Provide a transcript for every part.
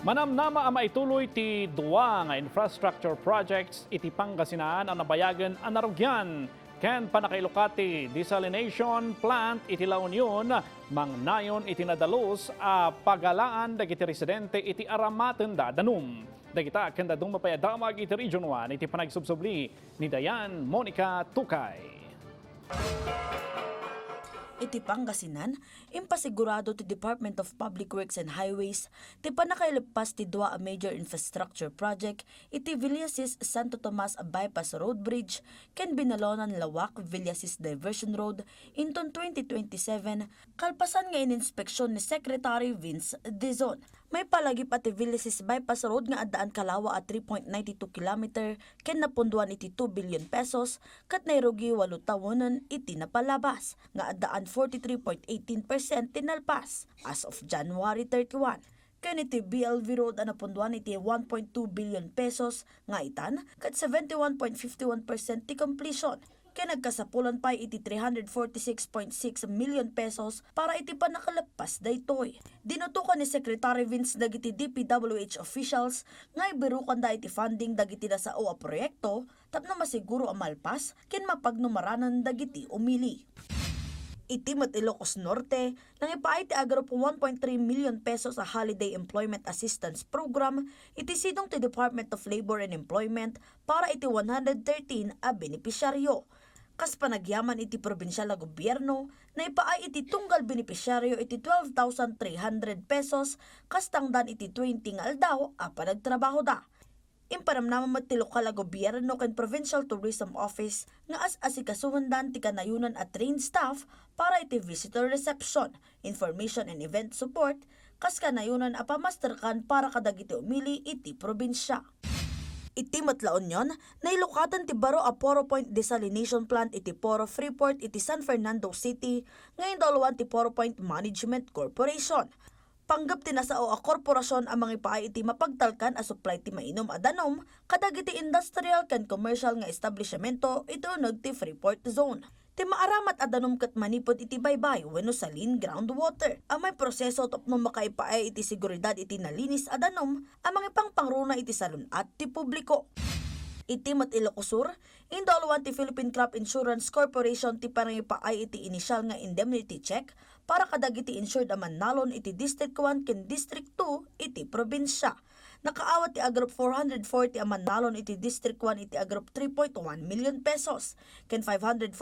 Manamnama ang maituloy ti duwa nga infrastructure projects iti Pangasinan ang nabayagan ang narugyan. Ken panakailukati desalination plant iti La Union mangnayon iti nadalos a pagalaan dagiti residente iti aramaten da danum. Dagita ken dadung mapayadamag iti Region 1 iti panagsubsubli ni Dayan Monica Tukay. Iti Pangasinan, impasigurado ti Department of Public Works and Highways ti panakailipas ti dua a major infrastructure project iti Villasis Santo Tomas Bypass Road Bridge ken Binalonan Lawak Villasis Diversion Road inton 2027 kalpasan nga ininspeksyon ni Secretary Vince Dizon. May palagi pati Villasis Bypass Road nga adaan kalawa at 3.92 km ken napunduan iti 2 billion pesos kat nairugi 8 tawonan iti napalabas nga adaan 43.18% tinalpas as of January 31. Ken iti BLV Road na napunduan iti 1.2 billion pesos nga itan kat 71.51% ti completion. Kaya nagkasapulan pa iti 346.6 million pesos para iti panakalapas daytoy. Dinutukan ni Secretary Vince dagiti DPWH officials nga ibirukan da iti funding dagiti nasao a proyekto tapno masiguro ang malpas ken mapagnumaranan dagiti umili. Iti Ilocos Norte, nang ipaay ti agrop 1.3 million pesos sa Holiday Employment Assistance Program, iti sidong ti Department of Labor and Employment para iti 113 a benepisyaryo. Kas panagyaman iti probinsyal na gobyerno, na ipaay iti tunggal benepisyaryo iti 12,300 pesos, kas tangdan iti 20 nga aldaw a panagtrabaho da. Impanamnaman ti lokal a gobyerno ken Provincial Tourism Office nga asikasuhandan ti kanayunan at trained staff para iti visitor reception, information and event support, kas kanayunan a pamasterkan para kadagiti umili iti probinsya. Iti Matlaonyon, nailukatan ti baro a Poro Point Desalination Plant iti Poro Freeport iti San Fernando City ngayon dalawan ti Poro Point Management Corporation. Panggap tinasao a korporasyon ang mga ipaay iti mapagtalkan a supply ti mainom a danom kadag iti industrial ken commercial nga establishmento ito uneg ti Freeport Zone. Ti maaramat a danom ket manipod iti baybay wenno salin groundwater. Ang may proseso tapno makaipaay iti seguridad iti nalinis a danom ang mga pangpangruna iti salunat ti publiko. Iti Ilocos Sur, indalawan ti Philippine Crop Insurance Corporation ti panangipaay iti initial nga indemnity check para kadagiti insured a mannalon iti District 1 ken District 2 iti probinsya. Nakaawat ti agrop 440 a mannalon iti District 1 iti agrop 3.1 million pesos ken 547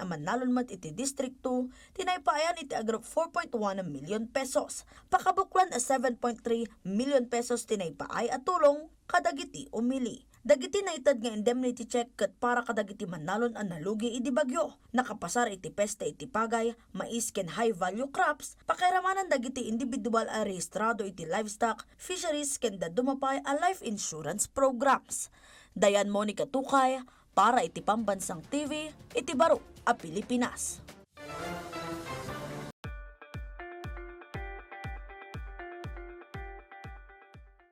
a mannalon mat iti District 2 tinaypaayan iti agrop 4.1 million pesos. Pakabuklan a 7.3 million pesos tinaypaay at tulong kadagiti umili. Dagiti naitad nga indemnity check ket para kadagiti mannalon ang nalugi iti bagyo. Nakapasar iti peste iti pagay, mais ken high value crops, pakiramanan dagiti individual a rehistrado iti livestock, fisheries ken dadumapay a life insurance programs. Dayan Monica Tukay para iti Pambansang TV, iti Baro a Pilipinas.